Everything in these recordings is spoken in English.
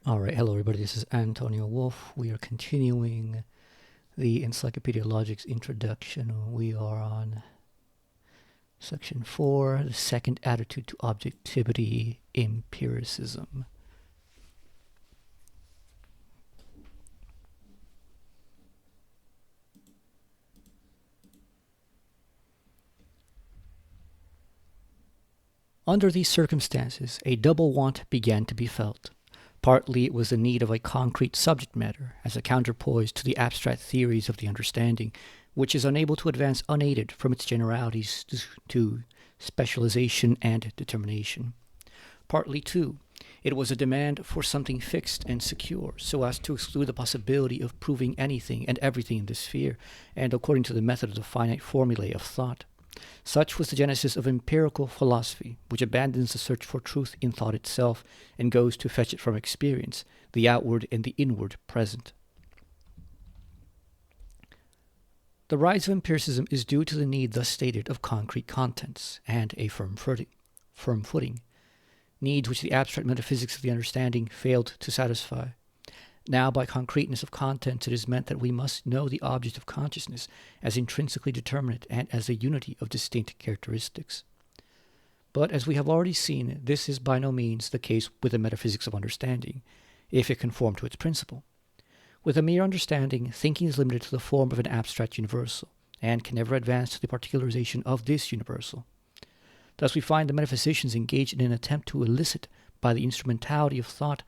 All right, hello everybody. This is Antonio Wolf. We are continuing the Encyclopedia Logic's introduction. We are on section 4, the second attitude to objectivity, empiricism. Under these circumstances, a double want began to be felt. Partly it was the need of a concrete subject matter, as a counterpoise to the abstract theories of the understanding, which is unable to advance unaided from its generalities to specialization and determination. Partly, too, it was a demand for something fixed and secure, so as to exclude the possibility of proving anything and everything in this sphere, and according to the method of the finite formulae of thought. Such was the genesis of empirical philosophy, which abandons the search for truth in thought itself and goes to fetch it from experience, the outward and the inward present. The rise of empiricism is due to the need thus stated of concrete contents and a firm footing, needs which the abstract metaphysics of the understanding failed to satisfy. Now, by concreteness of contents, it is meant that we must know the object of consciousness as intrinsically determinate and as a unity of distinct characteristics. But as we have already seen, this is by no means the case with the metaphysics of understanding, if it conform to its principle. With a mere understanding, thinking is limited to the form of an abstract universal, and can never advance to the particularization of this universal. Thus we find the metaphysicians engaged in an attempt to elicit, by the instrumentality of thought,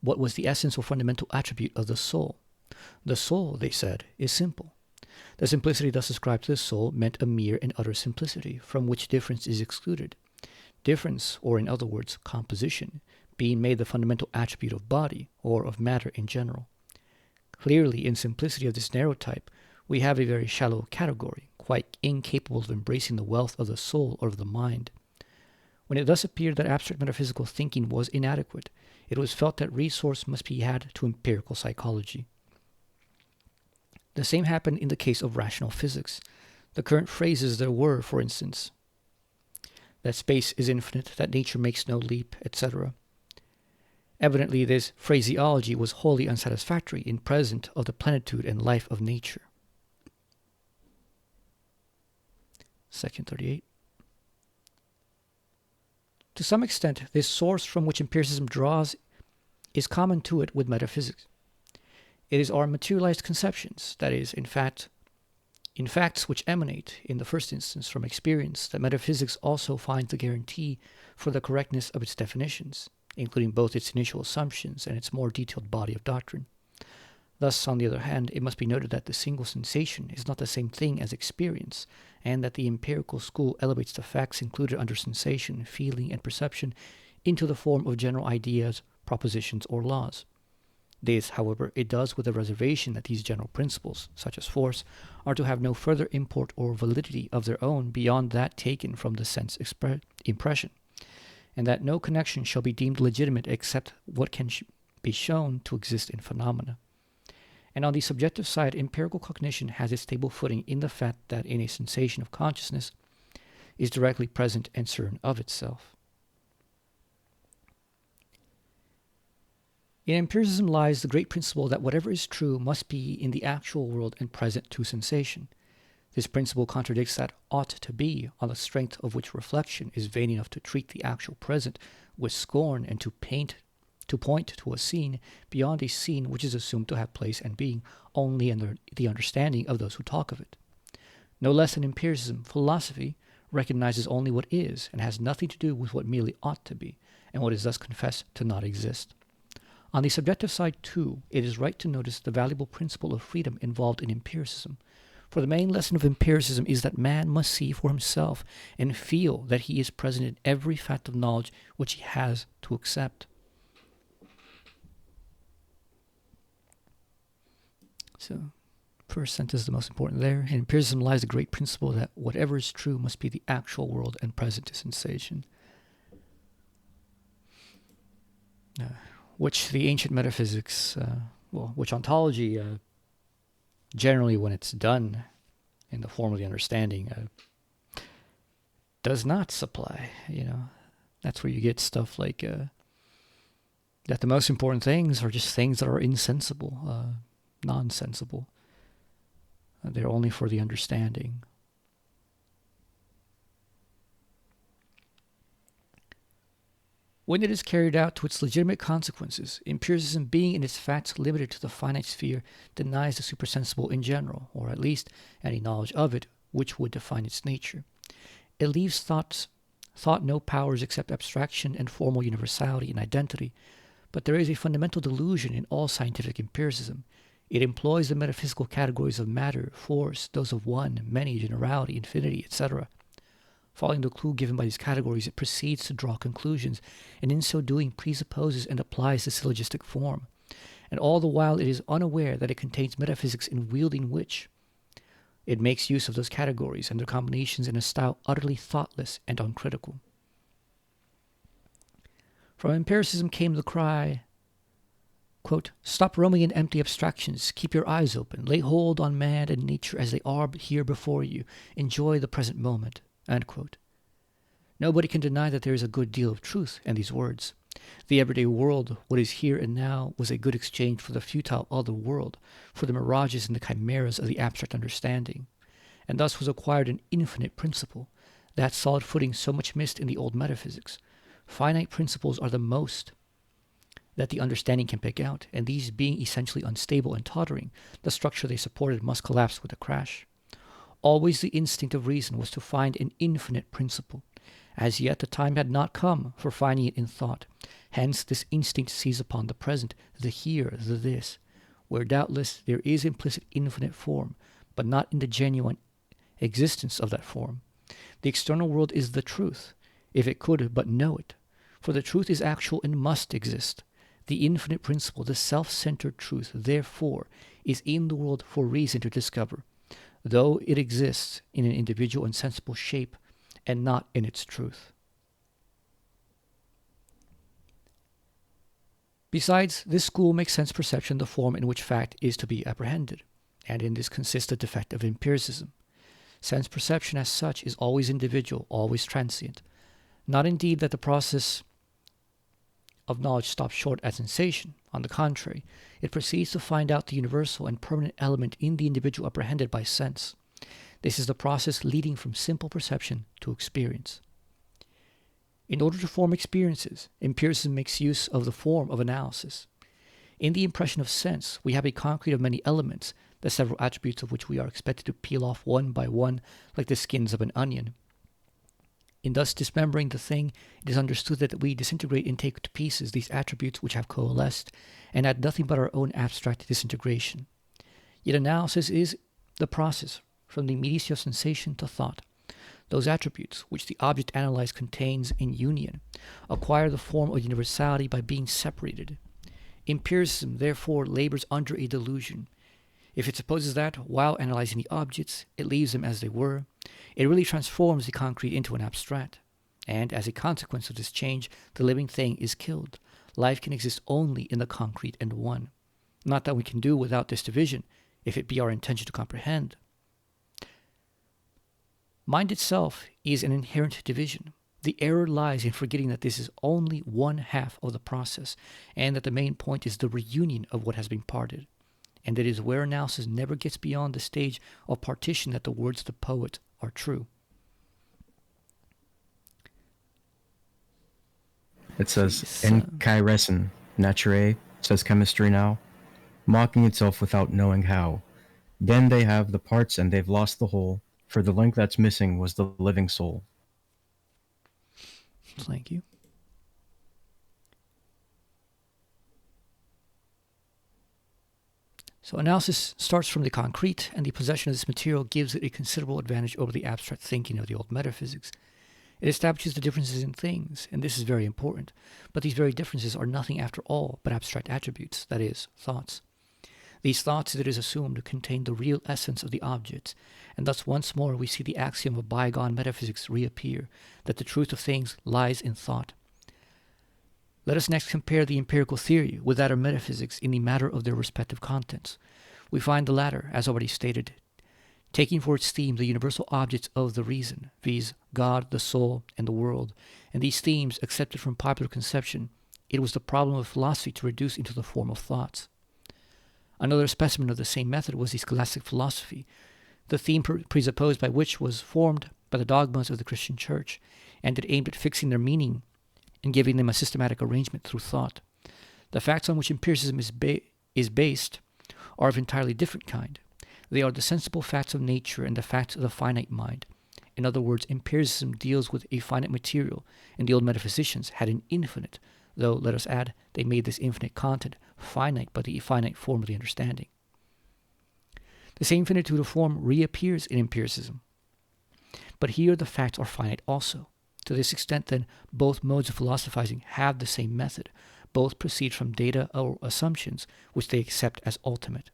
what was the essence or fundamental attribute of the soul. The soul, they said, is simple. The simplicity thus ascribed to the soul meant a mere and utter simplicity, from which difference is excluded. Difference, or in other words, composition, being made the fundamental attribute of body, or of matter in general. Clearly, in simplicity of this narrow type, we have a very shallow category, quite incapable of embracing the wealth of the soul or of the mind. When it thus appeared that abstract metaphysical thinking was inadequate, it was felt that resource must be had to empirical psychology. The same happened in the case of rational physics. The current phrases there were, for instance, that space is infinite, that nature makes no leap, etc. Evidently, this phraseology was wholly unsatisfactory in present of the plenitude and life of nature. Section 38. To some extent, this source from which empiricism draws is common to it with metaphysics. It is our materialized conceptions, that is, in facts which emanate, in the first instance, from experience, that metaphysics also finds the guarantee for the correctness of its definitions, including both its initial assumptions and its more detailed body of doctrine. Thus, on the other hand, it must be noted that the single sensation is not the same thing as experience, and that the empirical school elevates the facts included under sensation, feeling, and perception into the form of general ideas, propositions, or laws. This, however, it does with the reservation that these general principles, such as force, are to have no further import or validity of their own beyond that taken from the sense impression, and that no connection shall be deemed legitimate except what can be shown to exist in phenomena. And on the subjective side, empirical cognition has its stable footing in the fact that in a sensation of consciousness is directly present and certain of itself. In empiricism lies the great principle that whatever is true must be in the actual world and present to sensation. This principle contradicts that ought to be, on the strength of which reflection is vain enough to treat the actual present with scorn and to point to a scene beyond a scene which is assumed to have place and being only in the understanding of those who talk of it. No less than empiricism, philosophy recognizes only what is and has nothing to do with what merely ought to be, and what is thus confessed to not exist. On the subjective side, too, it is right to notice the valuable principle of freedom involved in empiricism. For the main lesson of empiricism is that man must see for himself and feel that he is present in every fact of knowledge which he has to accept. So, first sentence is the most important there. In empiricism lies the great principle that whatever is true must be the actual world and present to sensation. Which the ancient metaphysics, which ontology, generally when it's done in the form of the understanding, does not supply. That's where you get stuff like that the most important things are just things that are insensible, nonsensible. They're only for the understanding. When it is carried out to its legitimate consequences, empiricism, being in its facts limited to the finite sphere, denies the supersensible in general, or at least any knowledge of it which would define its nature. It leaves thought no powers except abstraction and formal universality and identity, but there is a fundamental delusion in all scientific empiricism. It employs the metaphysical categories of matter, force, those of one, many, generality, infinity, etc. Following the clue given by these categories, it proceeds to draw conclusions, and in so doing presupposes and applies the syllogistic form. And all the while it is unaware that it contains metaphysics in wielding which it makes use of those categories and their combinations in a style utterly thoughtless and uncritical. From empiricism came the cry, quote, "Stop roaming in empty abstractions. Keep your eyes open. Lay hold on man and nature as they are here before you. Enjoy the present moment." End quote. Nobody can deny that there is a good deal of truth in these words. The everyday world, what is here and now, was a good exchange for the futile other world, for the mirages and the chimeras of the abstract understanding, and thus was acquired an infinite principle, that solid footing so much missed in the old metaphysics. Finite principles are the most that the understanding can pick out, and these being essentially unstable and tottering, the structure they supported must collapse with a crash. Always the instinct of reason was to find an infinite principle. As yet the time had not come for finding it in thought. Hence this instinct sees upon the present, the here, the this, where doubtless there is implicit infinite form, but not in the genuine existence of that form. The external world is the truth, if it could but know it. For the truth is actual and must exist. The infinite principle, the self-centered truth, therefore, is in the world for reason to discover, though it exists in an individual and sensible shape and not in its truth. Besides, this school makes sense perception the form in which fact is to be apprehended, and in this consists the defect of empiricism. Sense perception as such is always individual, always transient. Not indeed that the process of knowledge stops short at sensation. On the contrary, it proceeds to find out the universal and permanent element in the individual apprehended by sense. This is the process leading from simple perception to experience. In order to form experiences, empiricism makes use of the form of analysis. In the impression of sense, we have a concrete of many elements, the several attributes of which we are expected to peel off one by one like the skins of an onion. In thus dismembering the thing, it is understood that we disintegrate and take to pieces these attributes which have coalesced, and add nothing but our own abstract disintegration. Yet analysis is the process from the immediacy of sensation to thought. Those attributes which the object analyzed contains in union acquire the form of universality by being separated. Empiricism therefore labors under a delusion. If it supposes that, while analyzing the objects, it leaves them as they were, it really transforms the concrete into an abstract. And as a consequence of this change, the living thing is killed. Life can exist only in the concrete and one. Not that we can do without this division, if it be our intention to comprehend. Mind itself is an inherent division. The error lies in forgetting that this is only one half of the process, and that the main point is the reunion of what has been parted. And it is where analysis never gets beyond the stage of partition that the words of the poet are true. It says, "En naturae," says chemistry now, mocking itself without knowing how. Then they have the parts and they've lost the whole, for the link that's missing was the living soul. Thank you. So analysis starts from the concrete, and the possession of this material gives it a considerable advantage over the abstract thinking of the old metaphysics. It establishes the differences in things, and this is very important, but these very differences are nothing after all but abstract attributes, that is, thoughts. These thoughts, it is assumed, contain the real essence of the objects, and thus once more we see the axiom of bygone metaphysics reappear, that the truth of things lies in thought. Let us next compare the empirical theory with that of metaphysics in the matter of their respective contents. We find the latter, as already stated, taking for its theme the universal objects of the reason, viz., God, the soul, and the world, and these themes, accepted from popular conception, it was the problem of philosophy to reduce into the form of thoughts. Another specimen of the same method was the scholastic philosophy, the theme presupposed by which was formed by the dogmas of the Christian Church, and it aimed at fixing their meaning and giving them a systematic arrangement through thought. The facts on which empiricism is based are of entirely different kind. They are the sensible facts of nature and the facts of the finite mind. In other words, empiricism deals with a finite material, and the old metaphysicians had an infinite, though, let us add, they made this infinite content finite by the finite form of the understanding. The same finitude of form reappears in empiricism. But here the facts are finite also. To this extent, then, both modes of philosophizing have the same method. Both proceed from data or assumptions, which they accept as ultimate.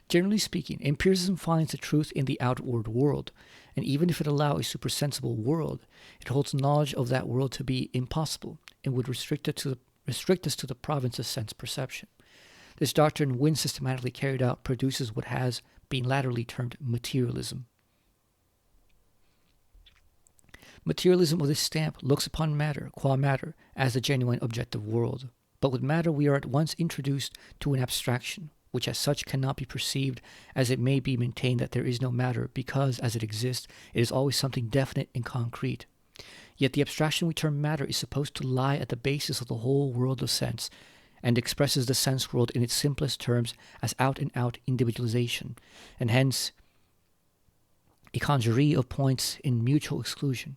Generally speaking, empiricism finds the truth in the outward world, and even if it allows a supersensible world, it holds knowledge of that world to be impossible and would restrict us to the province of sense perception. This doctrine, when systematically carried out, produces what has been latterly termed materialism. Materialism of this stamp looks upon matter, qua matter, as the genuine objective world. But with matter we are at once introduced to an abstraction, which as such cannot be perceived, as it may be maintained that there is no matter, because as it exists, it is always something definite and concrete. Yet the abstraction we term matter is supposed to lie at the basis of the whole world of sense, and expresses the sense world in its simplest terms as out-and-out individualization, and hence a congerie of points in mutual exclusion.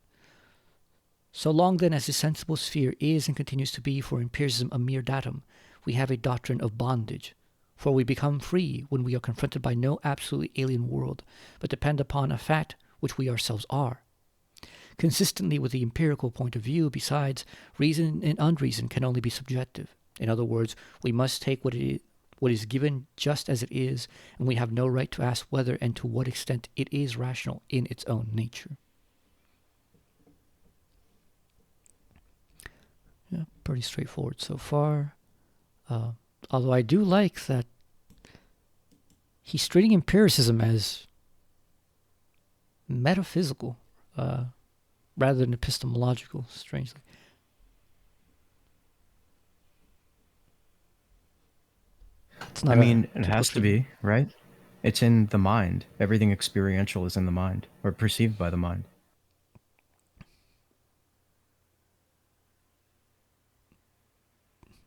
So long then as the sensible sphere is and continues to be for empiricism a mere datum, we have a doctrine of bondage, for we become free when we are confronted by no absolutely alien world, but depend upon a fact which we ourselves are. Consistently with the empirical point of view, besides, reason and unreason can only be subjective. In other words, we must take what is given just as it is, and we have no right to ask whether and to what extent it is rational in its own nature. Yeah, pretty straightforward so far. Although I do like that he's treating empiricism as metaphysical rather than epistemological, strangely. It's not it has to be, right? It's in the mind. Everything experiential is in the mind, or perceived by the mind.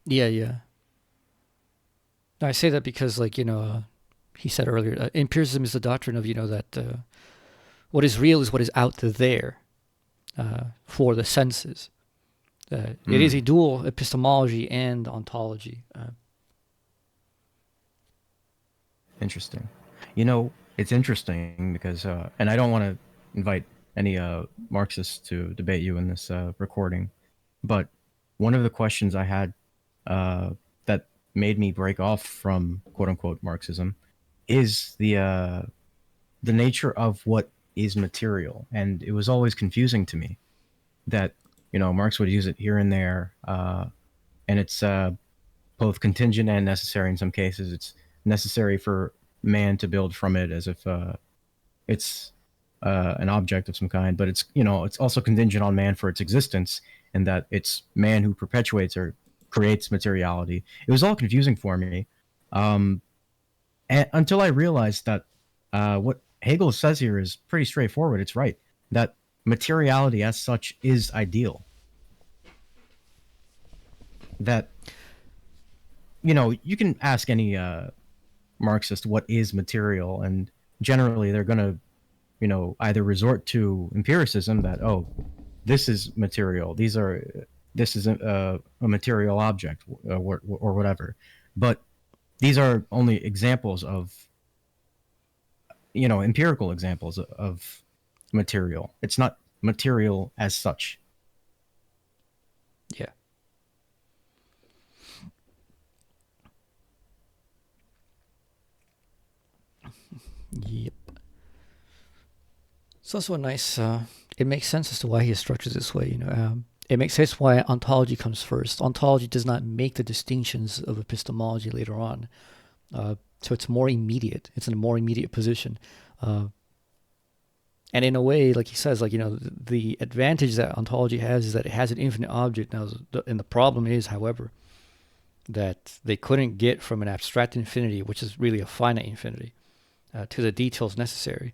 Yeah. No, I say that because, he said earlier, empiricism is the doctrine of, that what is real is what is out there for the senses. It is a dual epistemology and ontology. Interesting. It's interesting because, and I don't want to invite any Marxists to debate you in this recording, but one of the questions I had that made me break off from quote unquote Marxism is the nature of what is material, and it was always confusing to me that Marx would use it here and there, and it's both contingent and necessary in some cases. It's necessary for man to build from it as if it's an object of some kind, but it's it's also contingent on man for its existence, and that it's man who perpetuates or creates materiality. It was all confusing for me, and until I realized that what Hegel says here is pretty straightforward. It's right that materiality as such is ideal. That you can ask any Marxist what is material, and generally they're going to either resort to empiricism that this is material, this is a material object or whatever, but these are only examples of empirical examples of material. It's not material as such. Yeah. Yep. It's also a nice. It makes sense as to why he is structured this way. It makes sense why ontology comes first. Ontology does not make the distinctions of epistemology later on, so it's more immediate. It's in a more immediate position, And in a way, like he says, like, the advantage that ontology has is that it has an infinite object. Now, and the problem is, however, that they couldn't get from an abstract infinity, which is really a finite infinity, to the details necessary.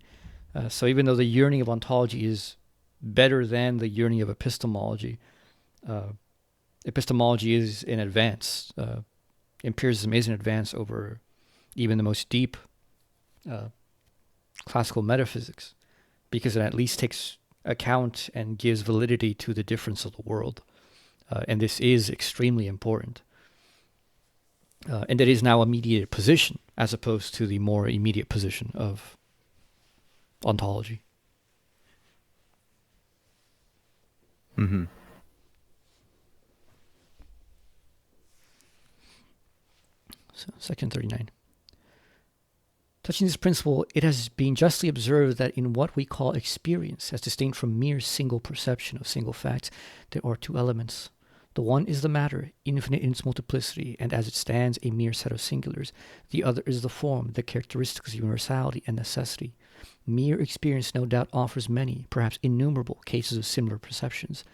So even though the yearning of ontology is better than the yearning of epistemology, epistemology is in advance. Empiricism is in advance over even the most deep classical metaphysics, because it at least takes account and gives validity to the difference of the world. And this is extremely important. And it is now a mediated position as opposed to the more immediate position of ontology. Mm-hmm. So, section 39. Touching this principle, it has been justly observed that in what we call experience, as distinct from mere single perception of single facts, there are two elements. The one is the matter, infinite in its multiplicity, and as it stands, a mere set of singulars. The other is the form, the characteristics of universality and necessity. Mere experience no doubt offers many, perhaps innumerable, cases of similar perceptions.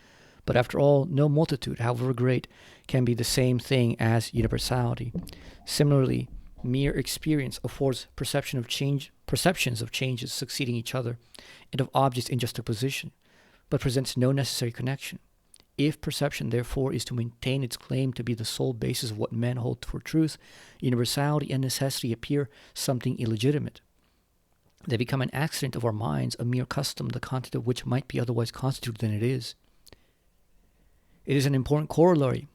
But after all, no multitude, however great, can be the same thing as universality. Similarly, mere experience affords perceptions of changes succeeding each other, and of objects in juxtaposition, but presents no necessary connection. If perception, therefore, is to maintain its claim to be the sole basis of what men hold for truth, universality and necessity appear something illegitimate. They become an accident of our minds, a mere custom, the content of which might be otherwise constituted than it is. It is an important corollary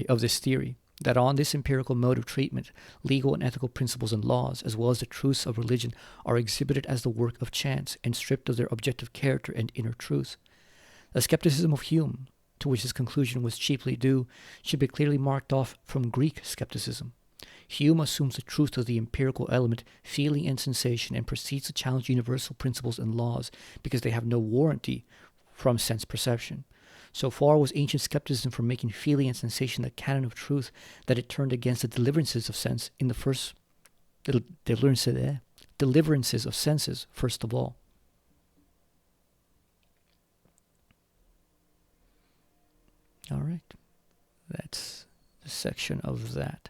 of this theory, that on this empirical mode of treatment, legal and ethical principles and laws, as well as the truths of religion, are exhibited as the work of chance and stripped of their objective character and inner truth. The skepticism of Hume, to which his conclusion was chiefly due, should be clearly marked off from Greek skepticism. Hume assumes the truth of the empirical element, feeling and sensation, and proceeds to challenge universal principles and laws because they have no warranty from sense perception. So far was ancient skepticism from making feeling and sensation the canon of truth that it turned against the deliverances of sense in the first deliverances of senses first of all. All right, that's the section of that.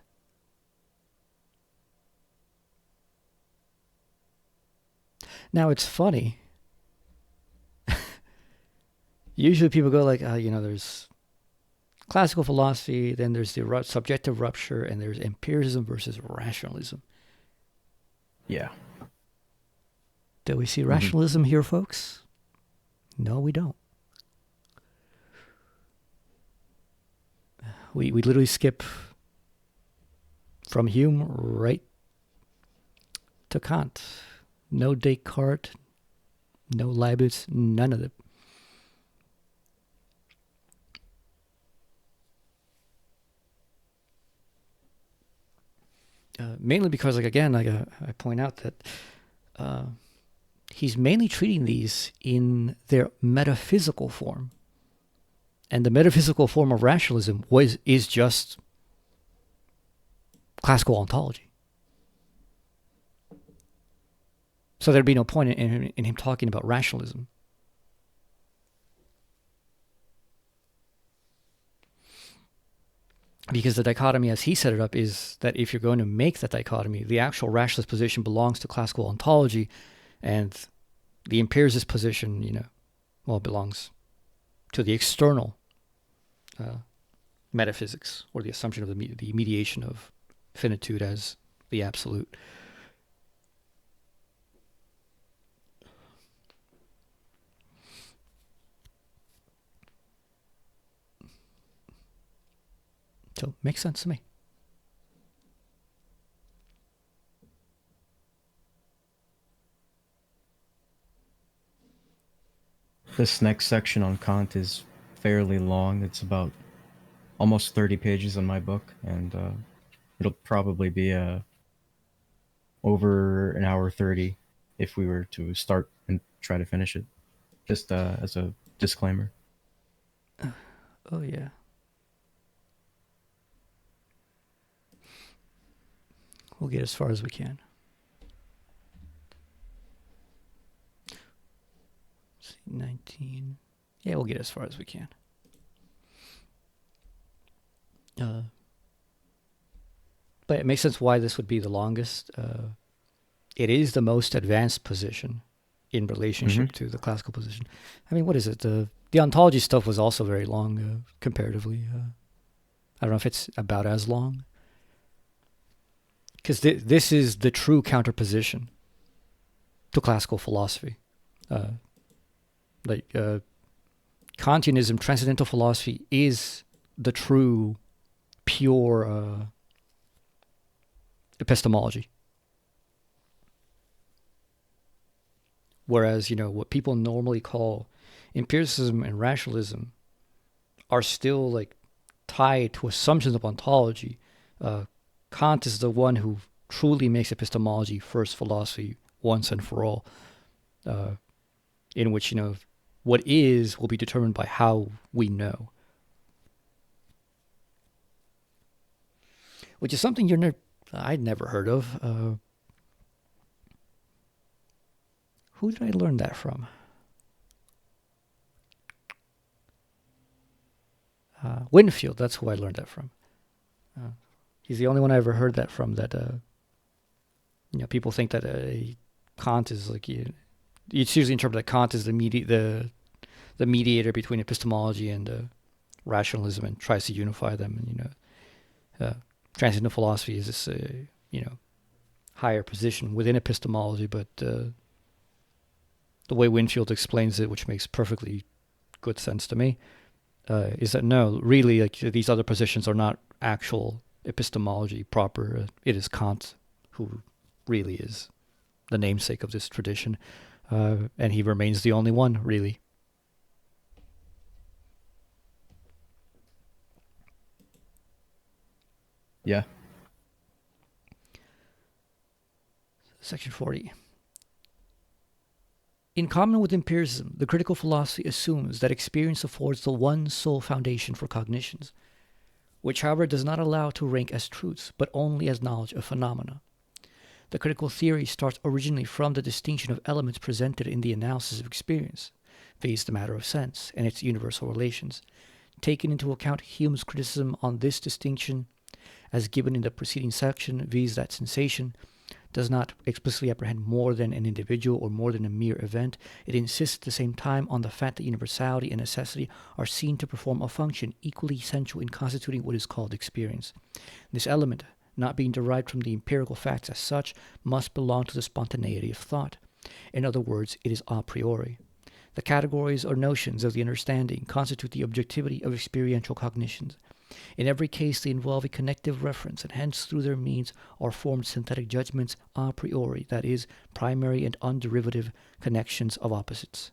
Now it's funny. Usually people go like, there's classical philosophy, then there's the subjective rupture, and there's empiricism versus rationalism. Yeah. Do we see rationalism here, folks? No, we don't. We literally skip from Hume right to Kant. No Descartes, no Leibniz, none of it. Mainly because, I point out that he's mainly treating these in their metaphysical form. And the metaphysical form of rationalism is just classical ontology. So there'd be no point in him talking about rationalism. Because the dichotomy, as he set it up, is that if you're going to make that dichotomy, the actual rationalist position belongs to classical ontology, and the empiricist position, belongs to the external metaphysics, or the assumption of the mediation of finitude as the absolute. So, makes sense to me. This next section on Kant is fairly long. It's about almost 30 pages in my book, and it'll probably be over an hour 30 if we were to start and try to finish it. Just as a disclaimer. Oh, yeah. We'll get as far as we can. 19. Yeah, we'll get as far as we can. But it makes sense why this would be the longest. It is the most advanced position in relationship to the classical position. I mean, what is it? The ontology stuff was also very long comparatively. I don't know if it's about as long. Because this is the true counterposition to classical philosophy. Kantianism, transcendental philosophy, is the true, pure epistemology. Whereas, what people normally call empiricism and rationalism are still like tied to assumptions of ontology. Kant is the one who truly makes epistemology first philosophy once and for all, in which, what is will be determined by how we know. Which is something I'd never heard of. Who did I learn that from? Winfield, that's who I learned that from. He's the only one I ever heard that from. That people think that Kant is like it's usually interpreted that Kant is the mediator between epistemology and rationalism and tries to unify them. And transcendental philosophy is this higher position within epistemology, but the way Winfield explains it, which makes perfectly good sense to me, is that no, really, like these other positions are not actual epistemology proper. It is Kant who really is the namesake of this tradition, and he remains the only one, really. Yeah. Section 40. In common with empiricism, the critical philosophy assumes that experience affords the one sole foundation for cognitions, which, however, does not allow to rank as truths, but only as knowledge of phenomena. The critical theory starts originally from the distinction of elements presented in the analysis of experience, viz. The matter of sense, and its universal relations. Taking into account Hume's criticism on this distinction, as given in the preceding section, viz. That sensation does not explicitly apprehend more than an individual or more than a mere event, it insists at the same time on the fact that universality and necessity are seen to perform a function equally essential in constituting what is called experience. This element, not being derived from the empirical facts as such, must belong to the spontaneity of thought. In other words, it is a priori. The categories or notions of the understanding constitute the objectivity of experiential cognitions. In every case, they involve a connective reference, and hence through their means are formed synthetic judgments a priori, that is, primary and underivative connections of opposites.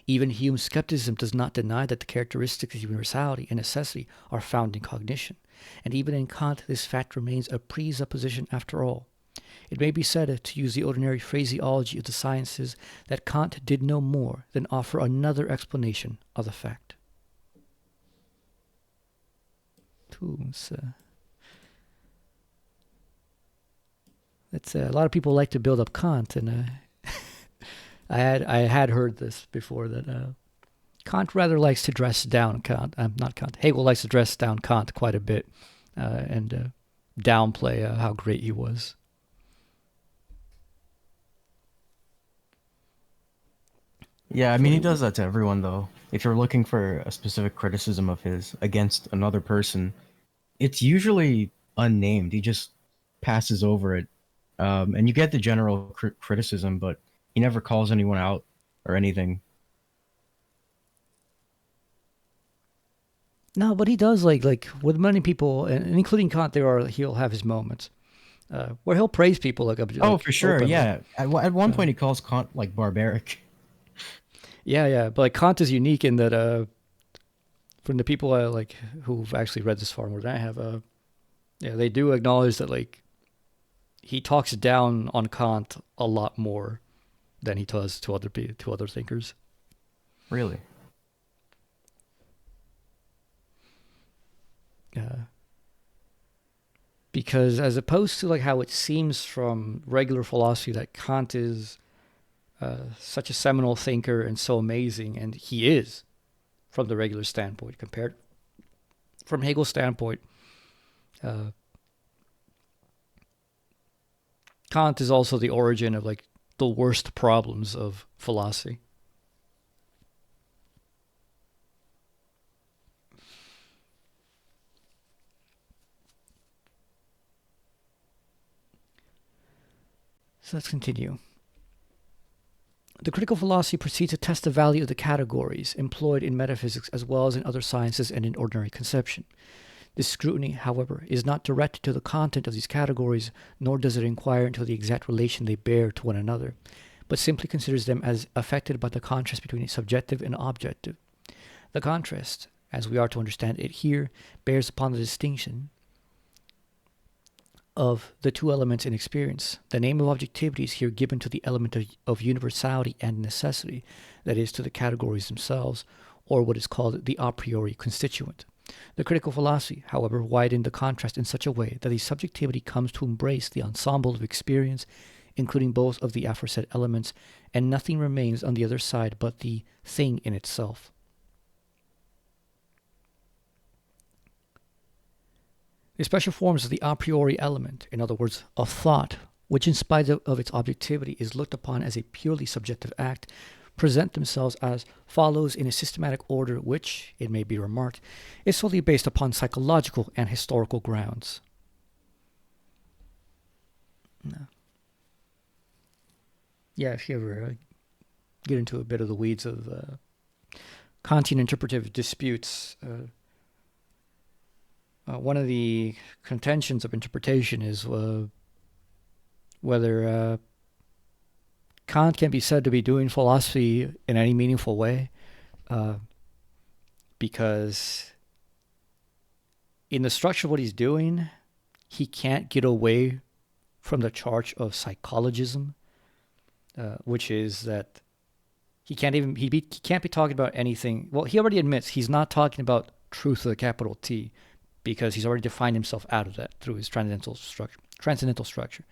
Even Hume's skepticism does not deny that the characteristics of universality and necessity are found in cognition, and even in Kant this fact remains a presupposition after all. It may be said, to use the ordinary phraseology of the sciences, that Kant did no more than offer another explanation of the fact. That's a lot of people like to build up Kant, and I had heard this before that Kant rather likes to dress down Kant. Not Kant. Hegel likes to dress down Kant quite a bit and downplay how great he was. Yeah, I mean, he does that to everyone, though. If you're looking for a specific criticism of his against another person, it's usually unnamed. He just passes over it. And you get the general criticism, but he never calls anyone out or anything. No, but he does like with many people, and including Kant. He'll have his moments where he'll praise people For sure, openly. Yeah. At one point, he calls Kant like barbaric. Yeah, but like Kant is unique in that from the people who've actually read this far more than I have, they do acknowledge that like he talks down on Kant a lot more than he does to other thinkers. Really? Because as opposed to like how it seems from regular philosophy that Kant is such a seminal thinker and so amazing, and he is from the regular standpoint. Compared from Hegel's standpoint, Kant is also the origin of like the worst problems of philosophy. So let's continue. The critical philosophy proceeds to test the value of the categories employed in metaphysics as well as in other sciences and in ordinary conception. This scrutiny, however, is not directed to the content of these categories, nor does it inquire into the exact relation they bear to one another, but simply considers them as affected by the contrast between subjective and objective. The contrast, as we are to understand it here, bears upon the distinction of the two elements in experience. The name of objectivity is here given to the element of universality and necessity, that is, to the categories themselves, or what is called the a priori constituent. The critical philosophy, however, widened the contrast in such a way that the subjectivity comes to embrace the ensemble of experience, including both of the aforesaid elements, and nothing remains on the other side but the thing in itself. The special forms of the a priori element, in other words, of thought, which in spite of its objectivity is looked upon as a purely subjective act, present themselves as follows in a systematic order which, it may be remarked, is solely based upon psychological and historical grounds. No. Yeah, if you ever get into a bit of the weeds of Kantian interpretive disputes, one of the contentions of interpretation is whether Kant can be said to be doing philosophy in any meaningful way, because in the structure of what he's doing, he can't get away from the charge of psychologism, which is that he can't be talking about anything. Well, he already admits he's not talking about truth with a capital T, because he's already defined himself out of that through his transcendental structure.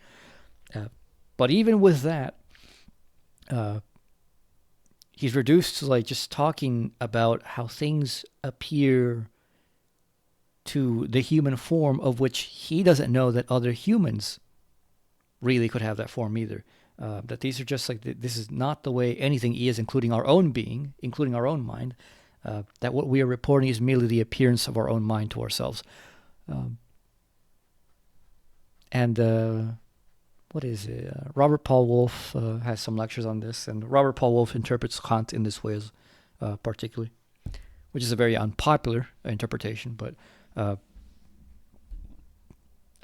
But even with that, he's reduced to like just talking about how things appear to the human form, of which he doesn't know that other humans really could have that form either. That these are just like, this is not the way anything is, including our own being, including our own mind. That what we are reporting is merely the appearance of our own mind to ourselves. What is it? Robert Paul Wolff has some lectures on this, and Robert Paul Wolff interprets Kant in this way as particularly, which is a very unpopular interpretation, but I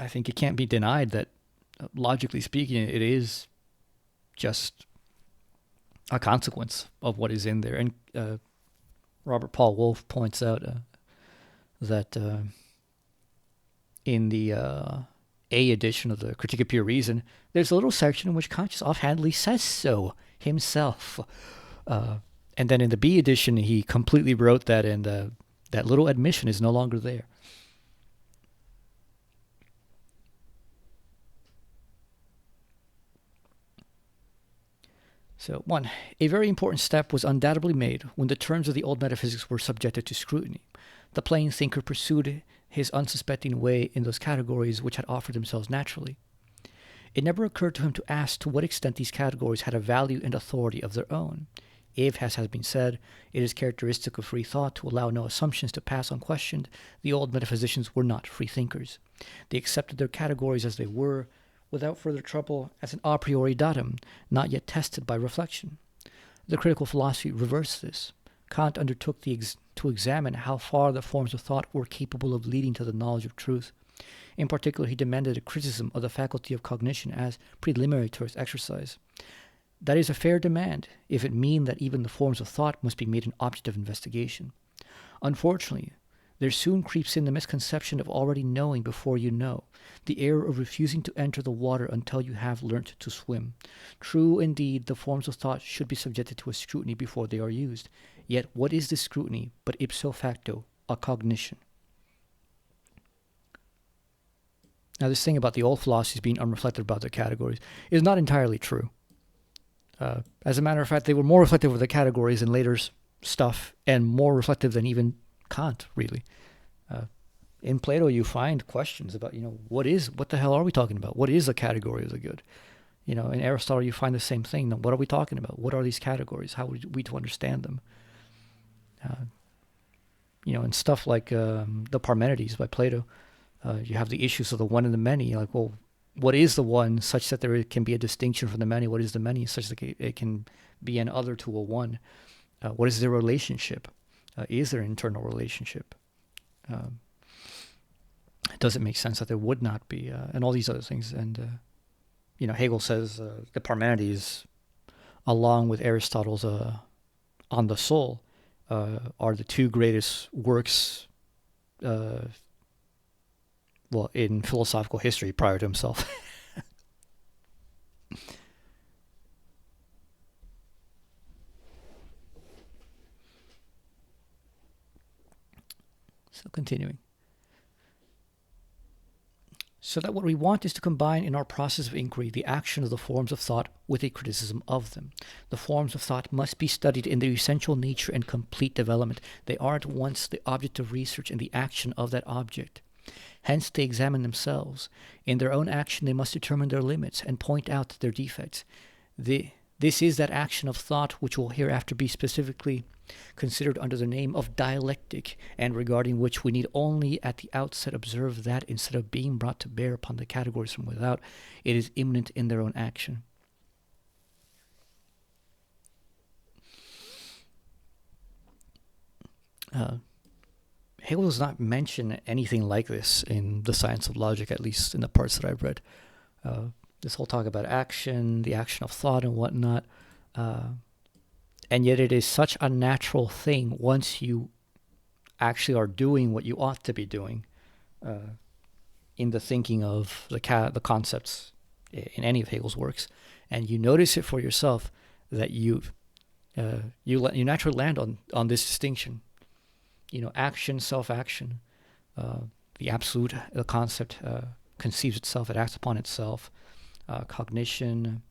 think it can't be denied that, logically speaking, it is just a consequence of what is in there. And Robert Paul Wolff points out that in the A edition of the Critique of Pure Reason, there's a little section in which Kant just offhandedly says so himself. And then in the B edition, he completely wrote that, and that little admission is no longer there. So, 1. A very important step was undoubtedly made when the terms of the old metaphysics were subjected to scrutiny. The plain thinker pursued his unsuspecting way in those categories which had offered themselves naturally. It never occurred to him to ask to what extent these categories had a value and authority of their own. If, as has been said, it is characteristic of free thought to allow no assumptions to pass unquestioned, the old metaphysicians were not free thinkers. They accepted their categories as they were, without further trouble, as an a priori datum, not yet tested by reflection. The critical philosophy reversed this. Kant undertook to examine how far the forms of thought were capable of leading to the knowledge of truth. In particular, he demanded a criticism of the faculty of cognition as preliminary to its exercise. That is a fair demand, if it mean that even the forms of thought must be made an object of investigation. Unfortunately, there soon creeps in the misconception of already knowing before you know, the error of refusing to enter the water until you have learnt to swim. True, indeed, the forms of thought should be subjected to a scrutiny before they are used. Yet what is this scrutiny but ipso facto a cognition? Now, this thing about the old philosophies being unreflective about their categories is not entirely true. As a matter of fact, they were more reflective of the categories in later stuff, and more reflective than even Kant, really. In Plato, you find questions about, what the hell are we talking about? What is a category of the good? In Aristotle, you find the same thing. What are we talking about? What are these categories? How are we to understand them? And stuff like the Parmenides by Plato, you have the issues of the one and the many. Like, well, what is the one such that there can be a distinction from the many? What is the many such that it can be an other to a one? What is their relationship? Is there an internal relationship? It doesn't make sense that there would not be, and all these other things. And, Hegel says the Parmenides, along with Aristotle's On the Soul, are the two greatest works, in philosophical history prior to himself. So continuing. So that what we want is to combine in our process of inquiry the action of the forms of thought with a criticism of them. The forms of thought must be studied in their essential nature and complete development. They are at once the object of research and the action of that object. Hence they examine themselves. In their own action they must determine their limits and point out their defects. This is that action of thought which will hereafter be specifically considered under the name of dialectic, and regarding which we need only at the outset observe that, instead of being brought to bear upon the categories from without, it is immanent in their own action. Hegel does not mention anything like this in The Science of Logic, at least in the parts that I've read. This whole talk about action, the action of thought and whatnot, and yet it is such a natural thing once you actually are doing what you ought to be doing in the thinking of the concepts in any of Hegel's works, and you notice it for yourself that you naturally land on this distinction. Action, self-action, the absolute, the concept conceives itself, it acts upon itself. Cognition,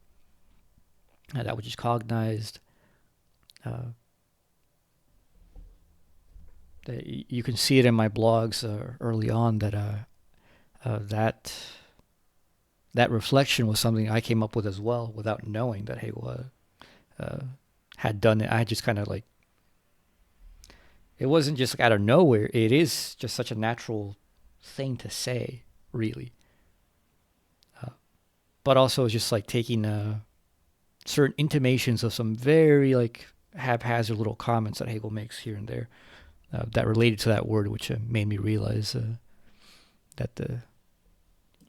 that which is cognized. You can see it in my blogs early on that that reflection was something I came up with as well, without knowing that Hegel had done it. I just kind of it wasn't just out of nowhere. It is just such a natural thing to say, really. But also it's just taking certain intimations of some very haphazard little comments that Hegel makes here and there that related to that word, which made me realize that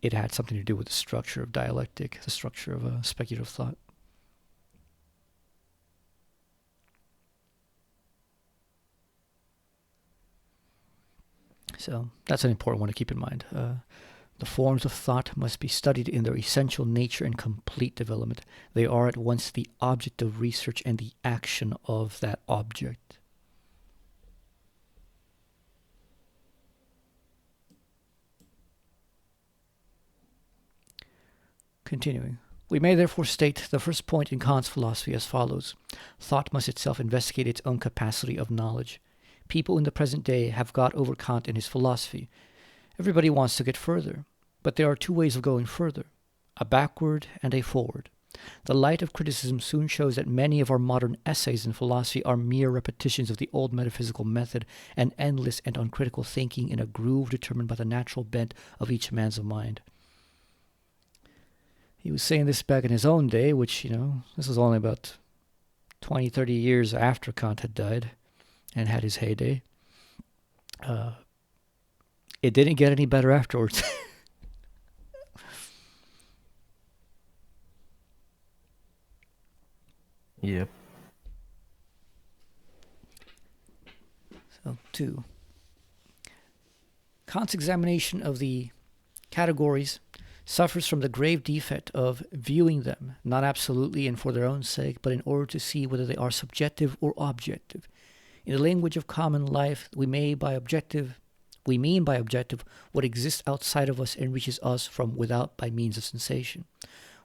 it had something to do with the structure of dialectic, the structure of speculative thought. So that's an important one to keep in mind. The forms of thought must be studied in their essential nature and complete development. They are at once the object of research and the action of that object. Continuing. We may therefore state the first point in Kant's philosophy as follows. Thought must itself investigate its own capacity of knowledge. People in the present day have got over Kant and his philosophy. Everybody wants to get further, but there are two ways of going further, a backward and a forward. The light of criticism soon shows that many of our modern essays in philosophy are mere repetitions of the old metaphysical method and endless and uncritical thinking in a groove determined by the natural bent of each man's mind. He was saying this back in his own day, which, this was only about 20, 30 years after Kant had died and had his heyday. It didn't get any better afterwards. Yep. So, 2. Kant's examination of the categories suffers from the grave defect of viewing them, not absolutely and for their own sake, but in order to see whether they are subjective or objective. In the language of common life, we mean by objective what exists outside of us and reaches us from without by means of sensation.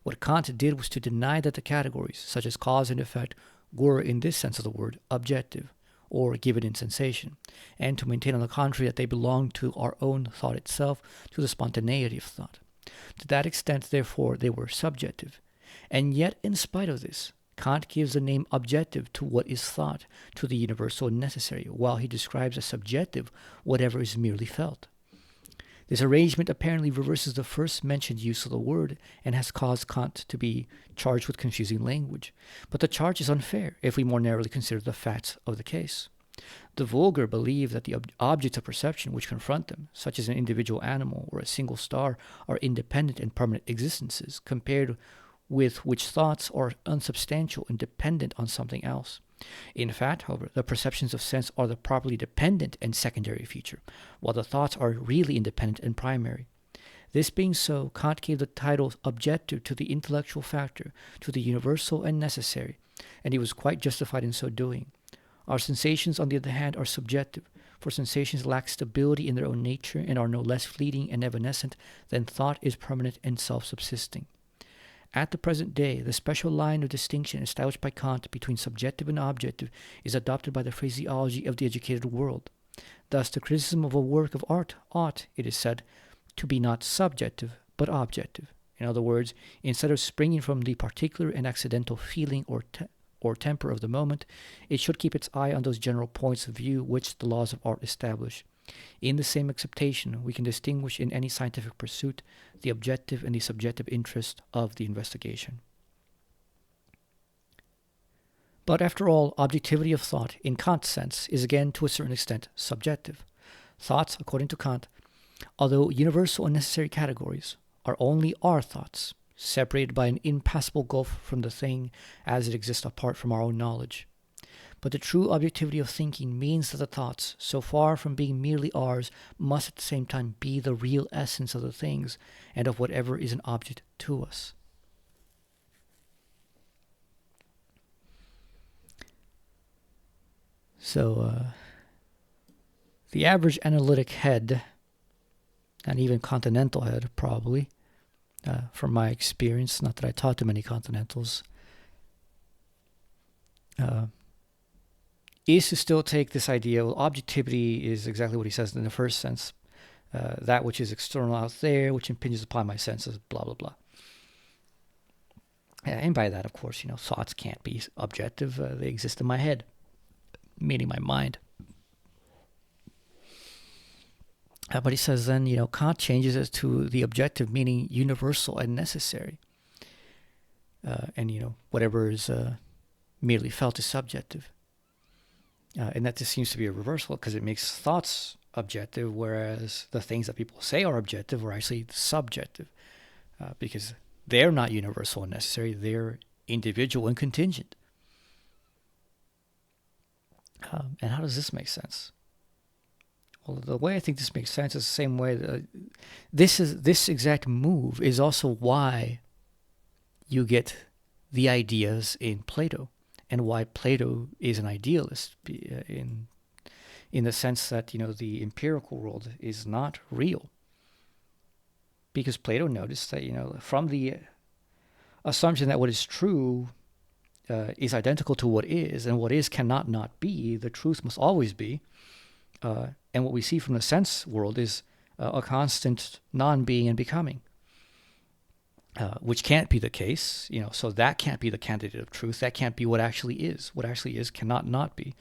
What Kant did was to deny that the categories, such as cause and effect, were, in this sense of the word, objective, or given in sensation, and to maintain on the contrary that they belonged to our own thought itself, to the spontaneity of thought. To that extent, therefore, they were subjective. And yet, in spite of this, Kant gives the name objective to what is thought, to the universal and necessary, while he describes as subjective whatever is merely felt. This arrangement apparently reverses the first mentioned use of the word and has caused Kant to be charged with confusing language. But the charge is unfair if we more narrowly consider the facts of the case. The vulgar believe that the objects of perception which confront them, such as an individual animal or a single star, are independent and permanent existences, compared with which thoughts are unsubstantial and dependent on something else. In fact, however, the perceptions of sense are the properly dependent and secondary feature, while the thoughts are really independent and primary. This being so, Kant gave the title objective to the intellectual factor, to the universal and necessary, and he was quite justified in so doing. Our sensations, on the other hand, are subjective, for sensations lack stability in their own nature and are no less fleeting and evanescent than thought is permanent and self-subsisting. At the present day, the special line of distinction established by Kant between subjective and objective is adopted by the phraseology of the educated world. Thus, the criticism of a work of art ought, it is said, to be not subjective, but objective. In other words, instead of springing from the particular and accidental feeling or temper of the moment, it should keep its eye on those general points of view which the laws of art establish. In the same acceptation, we can distinguish in any scientific pursuit the objective and the subjective interest of the investigation. But after all, objectivity of thought, in Kant's sense, is again to a certain extent subjective. Thoughts, according to Kant, although universal and necessary categories, are only our thoughts, separated by an impassable gulf from the thing as it exists apart from our own knowledge. But the true objectivity of thinking means that the thoughts, so far from being merely ours, must at the same time be the real essence of the things and of whatever is an object to us. So, the average analytic head, and even continental head probably, from my experience, not that I taught too many continentals, is to still take this idea, well, objectivity is exactly what he says in the first sense, that which is external out there, which impinges upon my senses, blah, blah, blah. And by that, of course, thoughts can't be objective. They exist in my head, meaning my mind. But he says then, Kant changes it to the objective, meaning universal and necessary. And, whatever is merely felt is subjective. And that just seems to be a reversal because it makes thoughts objective, whereas the things that people say are objective are actually subjective because they're not universal and necessary. They're individual and contingent. And how does this make sense? Well, the way I think this makes sense is the same way that this exact move is also why you get the ideas in Plato, and why Plato is an idealist in the sense that the empirical world is not real, because Plato noticed that from the assumption that what is true is identical to what is, and what is cannot not be, the truth must always be. And what we see from the sense world is a constant non-being and becoming, which can't be the case. So that can't be the candidate of truth. That can't be what actually is. What actually is cannot not be.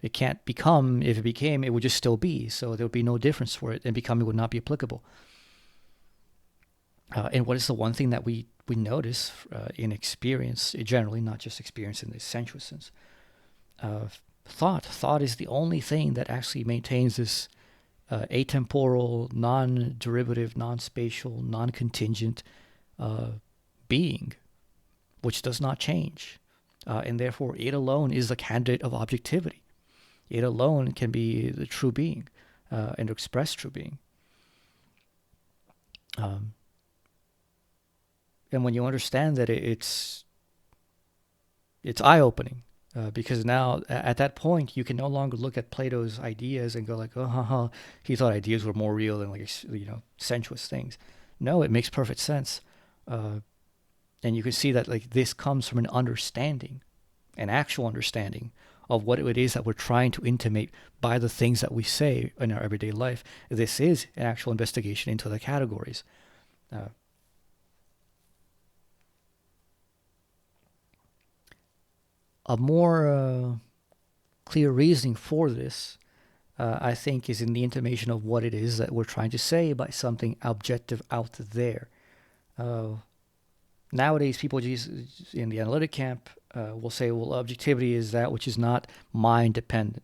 It can't become. If it became, it would just still be. So there would be no difference for it, and becoming would not be applicable. And what is the one thing that we notice in experience, generally, not just experience in the sensuous sense? Thought is the only thing that actually maintains this atemporal, non-derivative, non-spatial, non-contingent being, which does not change. And therefore, it alone is the candidate of objectivity. It alone can be the true being and express true being. And when you understand that, it's eye-opening. Because now, at that point, you can no longer look at Plato's ideas and go like, he thought ideas were more real than sensuous things. No, it makes perfect sense. And you can see that like this comes from an understanding, an actual understanding of what it is that we're trying to intimate by the things that we say in our everyday life. This is an actual investigation into the categories. A more clear reasoning for this, I think, is in the intimation of what it is that we're trying to say by something objective out there. Nowadays, people just in the analytic camp will say, well, objectivity is that which is not mind dependent.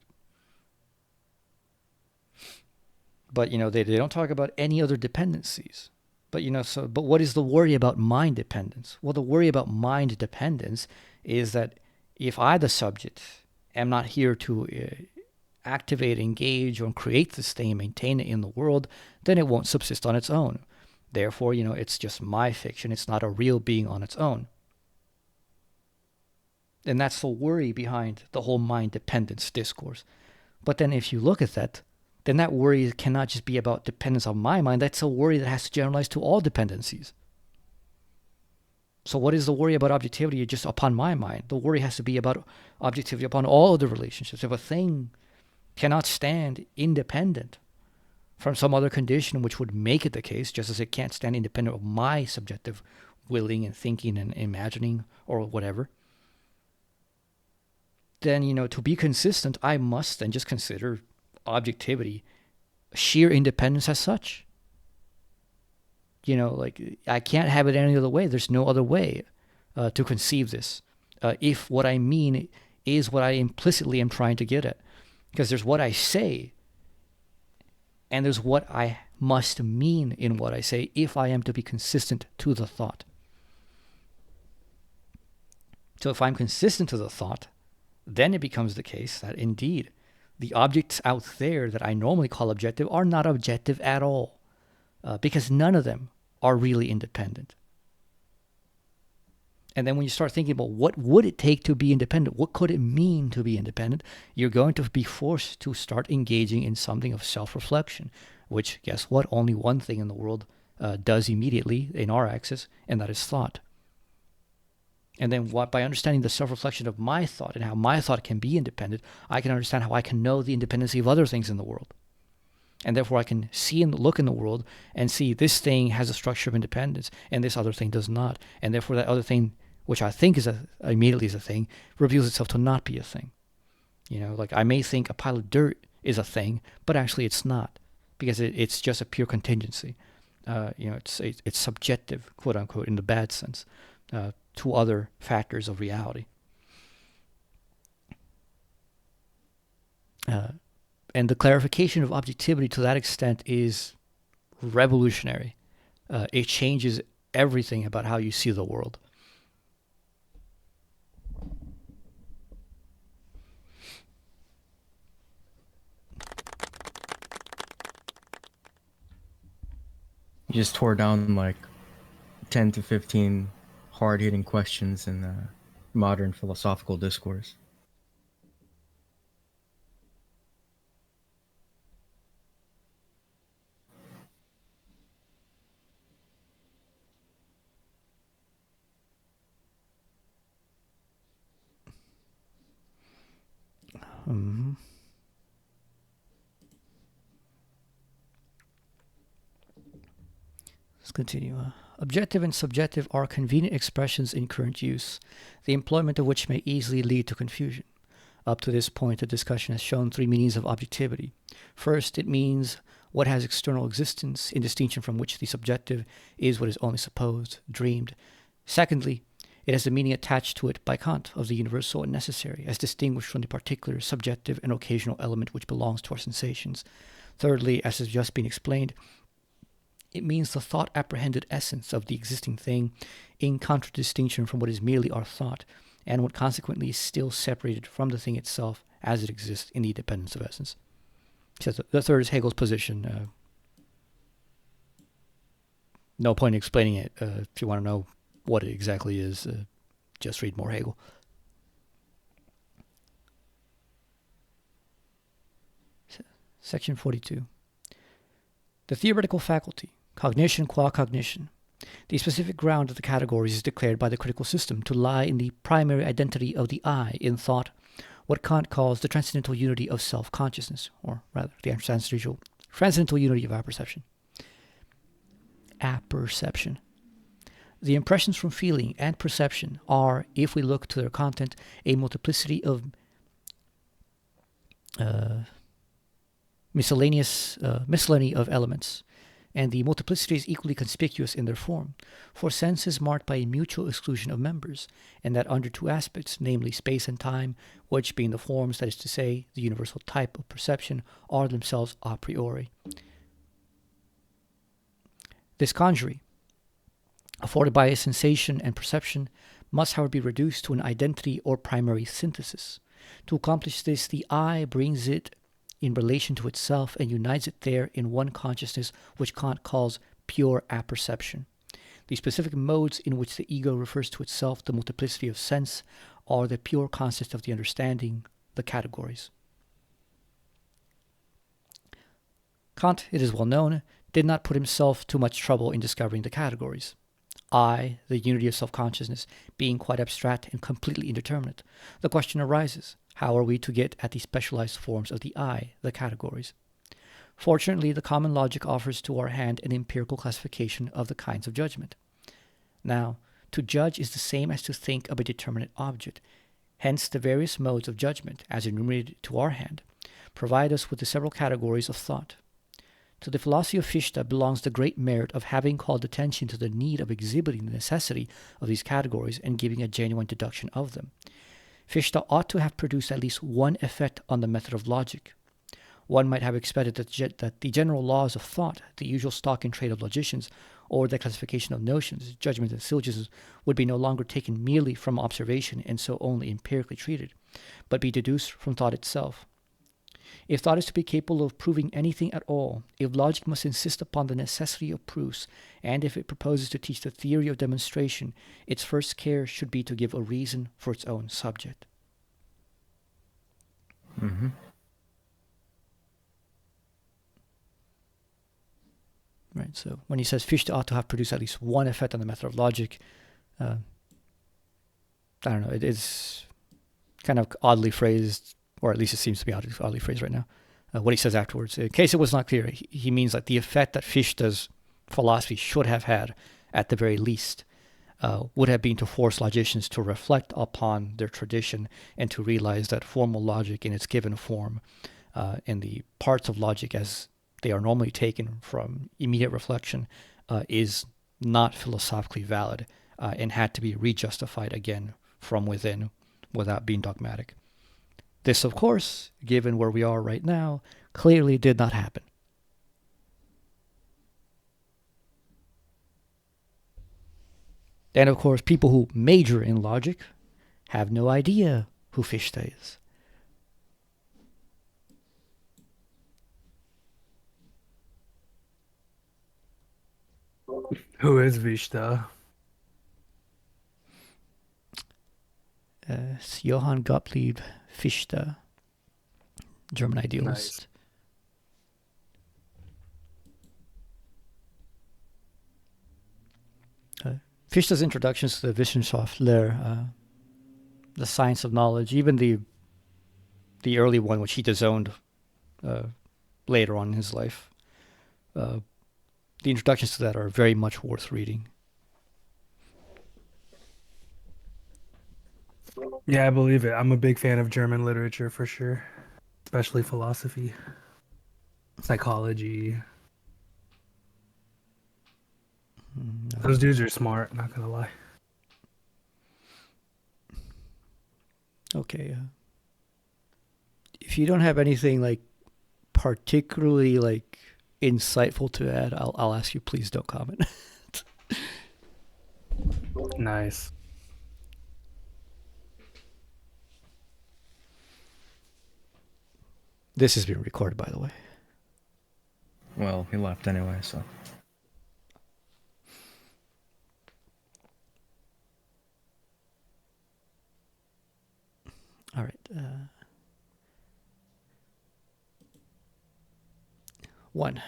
But, they don't talk about any other dependencies. But, but what is the worry about mind dependence? Well, the worry about mind dependence is that if I, the subject, am not here to activate, engage, or create this thing and maintain it in the world, then it won't subsist on its own. Therefore, it's just my fiction. It's not a real being on its own. And that's the worry behind the whole mind dependence discourse. But then if you look at that, then that worry cannot just be about dependence on my mind. That's a worry that has to generalize to all dependencies. So what is the worry about objectivity just upon my mind? The worry has to be about objectivity upon all of the relationships. If a thing cannot stand independent from some other condition which would make it the case, just as it can't stand independent of my subjective willing and thinking and imagining or whatever, then, to be consistent, I must then just consider objectivity, sheer independence as such. Like I can't have it any other way. There's no other way to conceive this. If what I mean is what I implicitly am trying to get at. Because there's what I say, and there's what I must mean in what I say if I am to be consistent to the thought. So if I'm consistent to the thought, then it becomes the case that indeed the objects out there that I normally call objective are not objective at all, because none of them are really independent. And then when you start thinking about what would it take to be independent, what could it mean to be independent, you're going to be forced to start engaging in something of self-reflection, which, guess what, only one thing in the world does immediately in our axis, and that is thought. And then by understanding the self-reflection of my thought and how my thought can be independent, I can understand how I can know the independency of other things in the world. And therefore I can see and look in the world and see this thing has a structure of independence and this other thing does not. And therefore that other thing, which I think immediately is a thing, reveals itself to not be a thing. Like I may think a pile of dirt is a thing, but actually it's not, because it's just a pure contingency. It's subjective, quote unquote, in the bad sense, to other factors of reality. And the clarification of objectivity to that extent is revolutionary. It changes everything about how you see the world. You just tore down like 10 to 15 hard-hitting questions in modern philosophical discourse. Mm-hmm. Let's continue. Objective and subjective are convenient expressions in current use, the employment of which may easily lead to confusion. Up to this point, the discussion has shown three meanings of objectivity. First, it means what has external existence, in distinction from which the subjective is what is only supposed, dreamed. Secondly, it has the meaning attached to it by Kant of the universal and necessary, as distinguished from the particular, subjective, and occasional element which belongs to our sensations. Thirdly, as has just been explained, it means the thought-apprehended essence of the existing thing, in contradistinction from what is merely our thought, and what consequently is still separated from the thing itself as it exists in the dependence of essence. So the third is Hegel's position. No point in explaining it. If you want to know what it exactly is, just read more Hegel. Section 42. The theoretical faculty, cognition qua cognition, The specific ground of the categories is declared by the critical system to lie in the primary identity of the I in thought, what Kant calls the transcendental unity of self-consciousness, or rather, the transcendental unity of apperception. Apperception. The impressions from feeling and perception are, if we look to their content, a multiplicity of miscellany of elements, and the multiplicity is equally conspicuous in their form, for sense is marked by a mutual exclusion of members, and that under two aspects, namely space and time, which being the forms, that is to say, the universal type of perception, are themselves a priori. This conjury, afforded by a sensation and perception, must however be reduced to an identity or primary synthesis. To accomplish this, the I brings it in relation to itself and unites it there in one consciousness which Kant calls pure apperception. The specific modes in which the ego refers to itself, the multiplicity of sense, are the pure concept of the understanding, the categories. Kant, it is well known, did not put himself too much trouble in discovering the categories. I, the unity of self-consciousness, being quite abstract and completely indeterminate, the question arises, how are we to get at the specialized forms of the I, the categories? Fortunately, the common logic offers to our hand an empirical classification of the kinds of judgment. Now, to judge is the same as to think of a determinate object. Hence, the various modes of judgment, as enumerated to our hand, provide us with the several categories of thought. To the philosophy of Fichte belongs the great merit of having called attention to the need of exhibiting the necessity of these categories and giving a genuine deduction of them. Fichte ought to have produced at least one effect on the method of logic. One might have expected that the general laws of thought, the usual stock and trade of logicians, or the classification of notions, judgments, and syllogisms, would be no longer taken merely from observation and so only empirically treated, but be deduced from thought itself. If thought is to be capable of proving anything at all, if logic must insist upon the necessity of proofs, and if it proposes to teach the theory of demonstration, its first care should be to give a reason for its own subject. Mm-hmm. Right, so when he says Fichte ought to have produced at least one effect on the method of logic, I don't know, it is kind of oddly phrased, or at least it seems to be oddly phrased right now. What he says afterwards, in case it was not clear, he means that the effect that Fichte's philosophy should have had, at the very least, would have been to force logicians to reflect upon their tradition and to realize that formal logic in its given form, and the parts of logic as they are normally taken from immediate reflection, is not philosophically valid, and had to be rejustified again from within without being dogmatic. This, of course, given where we are right now, clearly did not happen. And of course, people who major in logic have no idea who Fichte is. Who is Fichte? It's Johann Gottlieb Fichte, German idealist. Nice. Fichte's introductions to the Wissenschaftslehre, the science of knowledge, even the early one, which he disowned later on in his life, the introductions to that are very much worth reading. Yeah, I believe it. I'm a big fan of German literature for sure, especially philosophy, psychology. No. Those dudes are smart, not gonna lie. Okay. If you don't have anything like particularly like insightful to add, I'll ask you please don't comment. Nice. This is being recorded, by the way. Well, he left anyway, so. All right. 1.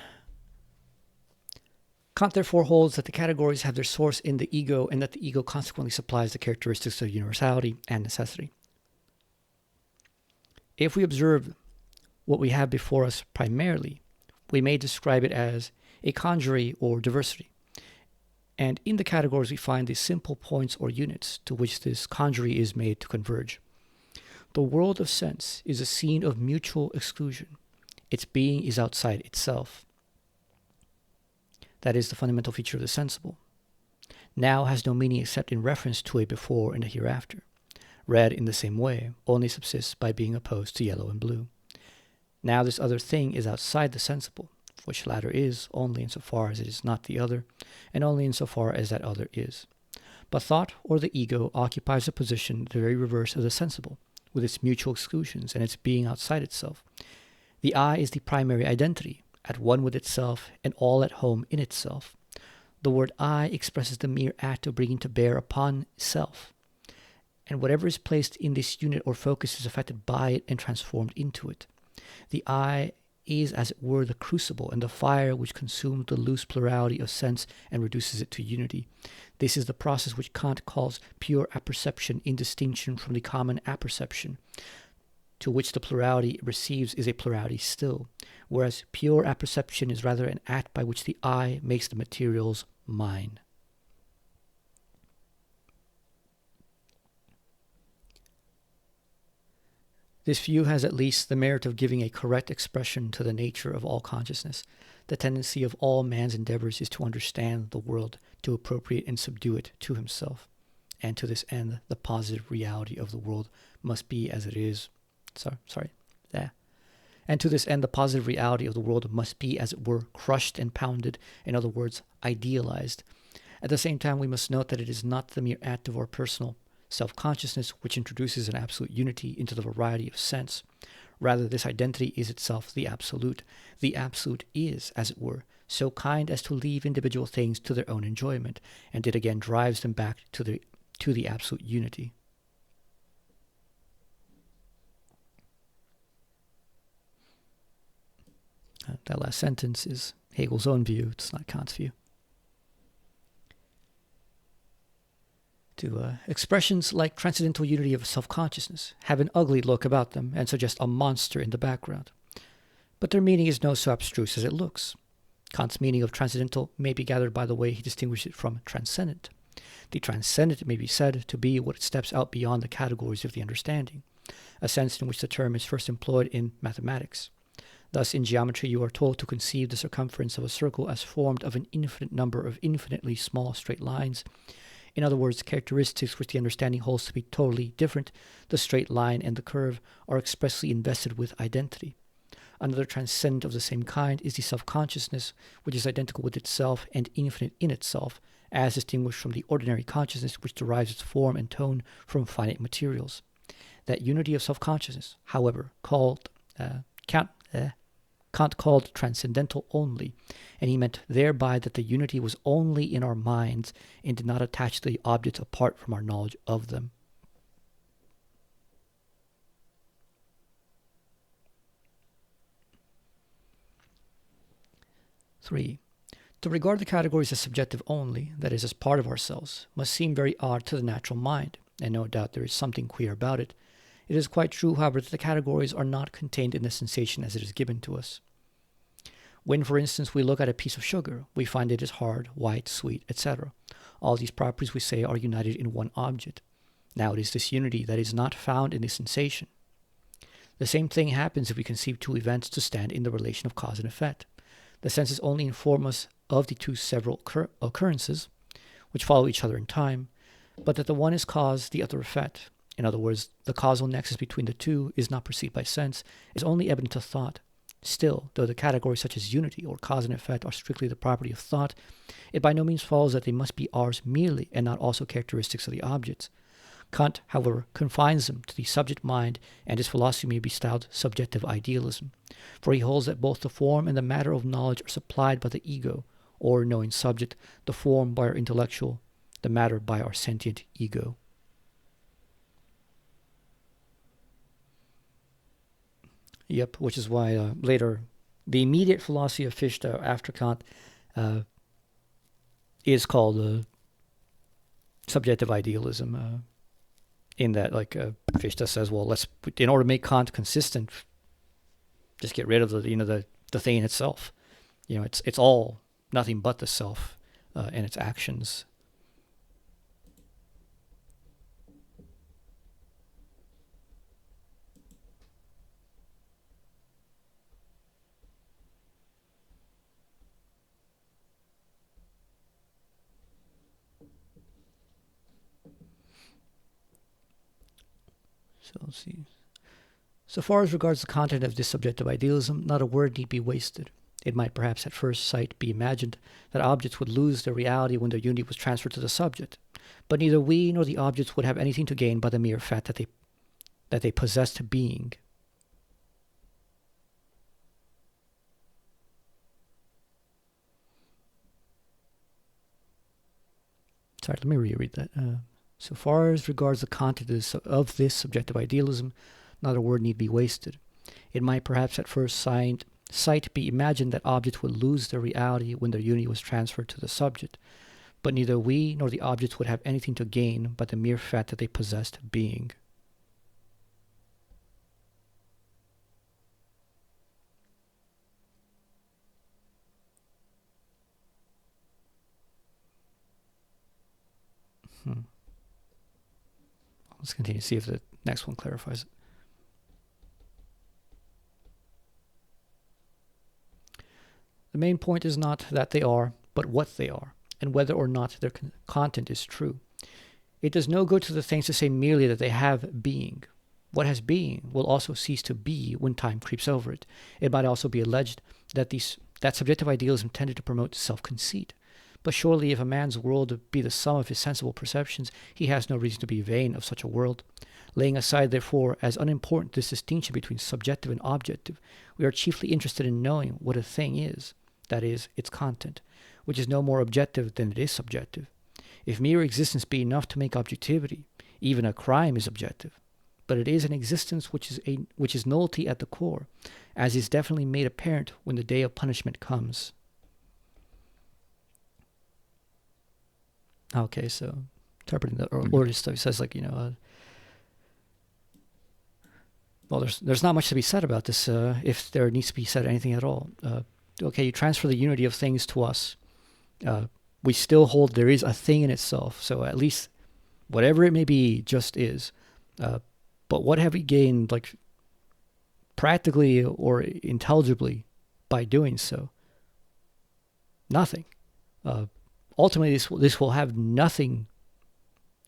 Kant therefore holds that the categories have their source in the ego, and that the ego consequently supplies the characteristics of universality and necessity. If we observe what we have before us primarily, we may describe it as a congery or diversity. And in the categories we find the simple points or units to which this congery is made to converge. The world of sense is a scene of mutual exclusion. Its being is outside itself. That is the fundamental feature of the sensible. Now has no meaning except in reference to a before and a hereafter. Red, in the same way, only subsists by being opposed to yellow and blue. Now this other thing is outside the sensible, which latter is only insofar as it is not the other, and only insofar as that other is. But thought, or the ego, occupies a position the very reverse of the sensible, with its mutual exclusions and its being outside itself. The I is the primary identity, at one with itself and all at home in itself. The word I expresses the mere act of bringing to bear upon self, and whatever is placed in this unit or focus is affected by it and transformed into it. The I is, as it were, the crucible and the fire which consumes the loose plurality of sense and reduces it to unity. This is the process which Kant calls pure apperception, in distinction from the common apperception, to which the plurality it receives is a plurality still, whereas pure apperception is rather an act by which the I makes the materials mine. This view has at least the merit of giving a correct expression to the nature of all consciousness. The tendency of all man's endeavors is to understand the world, to appropriate and subdue it to himself. And to this end, the positive reality of the world must be as it is. And to this end, the positive reality of the world must be, as it were, crushed and pounded, in other words, idealized. At the same time, we must note that it is not the mere act of our personal self-consciousness which introduces an absolute unity into the variety of sense. Rather, this identity is itself the absolute. The absolute is, as it were, so kind as to leave individual things to their own enjoyment, and it again drives them back to the absolute unity. That last sentence is Hegel's own view. It's not Kant's view. Expressions like transcendental unity of self-consciousness have an ugly look about them and suggest a monster in the background. But their meaning is no so abstruse as it looks. Kant's meaning of transcendental may be gathered by the way he distinguishes it from transcendent. The transcendent may be said to be what steps out beyond the categories of the understanding, a sense in which the term is first employed in mathematics. Thus, in geometry, you are told to conceive the circumference of a circle as formed of an infinite number of infinitely small straight lines. In other words, characteristics which the understanding holds to be totally different, the straight line and the curve, are expressly invested with identity. Another transcendent of the same kind is the self-consciousness, which is identical with itself and infinite in itself, as distinguished from the ordinary consciousness which derives its form and tone from finite materials. That unity of self-consciousness, however, Kant called transcendental only, and he meant thereby that the unity was only in our minds and did not attach to the objects apart from our knowledge of them. Three, to regard the categories as subjective only, that is, as part of ourselves, must seem very odd to the natural mind, and no doubt there is something queer about it. It is quite true, however, that the categories are not contained in the sensation as it is given to us. When, for instance, we look at a piece of sugar, we find it is hard, white, sweet, etc. All these properties, we say, are united in one object. Now it is this unity that is not found in the sensation. The same thing happens if we conceive two events to stand in the relation of cause and effect. The senses only inform us of the two several occurrences, which follow each other in time, but that the one is cause, the other effect. In other words, the causal nexus between the two is not perceived by sense, is only evident to thought. Still, though the categories such as unity or cause and effect are strictly the property of thought, it by no means follows that they must be ours merely and not also characteristics of the objects. Kant, however, confines them to the subject mind, and his philosophy may be styled subjective idealism, for he holds that both the form and the matter of knowledge are supplied by the ego, or knowing subject, the form by our intellectual, the matter by our sentient ego. Yep, which is why later the immediate philosophy of Fichte after Kant is called subjective idealism. In that, like Fichte says, well, in order to make Kant consistent, just get rid of the thing in itself. It's all nothing but the self and its actions. So let's see. So far as regards the content of this subjective idealism, not a word need be wasted. It might perhaps at first sight be imagined that objects would lose their reality when their unity was transferred to the subject, but neither we nor the objects would have anything to gain by the mere fact that they possessed being. Sorry, let me reread that. So far as regards the content of this subjective idealism, not a word need be wasted. It might perhaps at first sight be imagined that objects would lose their reality when their unity was transferred to the subject, but neither we nor the objects would have anything to gain by the mere fact that they possessed being. Let's continue to see if the next one clarifies it. The main point is not that they are, but what they are, and whether or not their content is true. It does no good to the things to say merely that they have being. What has being will also cease to be when time creeps over it. It might also be alleged that subjective idealism tended to promote self-conceit. But surely if a man's world be the sum of his sensible perceptions, he has no reason to be vain of such a world. Laying aside, therefore, as unimportant this distinction between subjective and objective, we are chiefly interested in knowing what a thing is, that is, its content, which is no more objective than it is subjective. If mere existence be enough to make objectivity, even a crime is objective. But it is an existence which is nullity at the core, as is definitely made apparent when the day of punishment comes. Okay, so interpreting the earlier stuff says, like, well, there's not much to be said about this, if there needs to be said anything at all. Okay, you transfer the unity of things to us. We still hold there is a thing in itself, so at least whatever it may be just is. But what have we gained, like, practically or intelligibly by doing so? Nothing. Ultimately, this will have nothing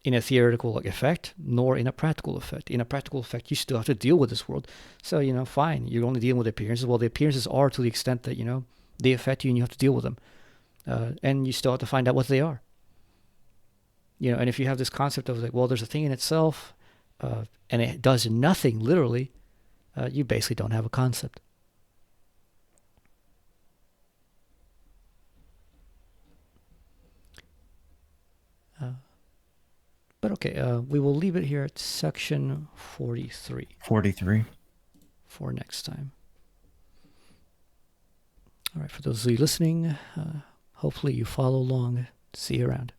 in a theoretical effect, nor in a practical effect. In a practical effect, you still have to deal with this world. So, fine, you're only dealing with appearances. Well, the appearances are to the extent that, they affect you and you have to deal with them. And you still have to find out what they are. And if you have this concept of, like, well, there's a thing in itself, and it does nothing, literally, you basically don't have a concept. But okay, we will leave it here at section 43. 43. For next time. All right, for those of you listening, hopefully you follow along. See you around.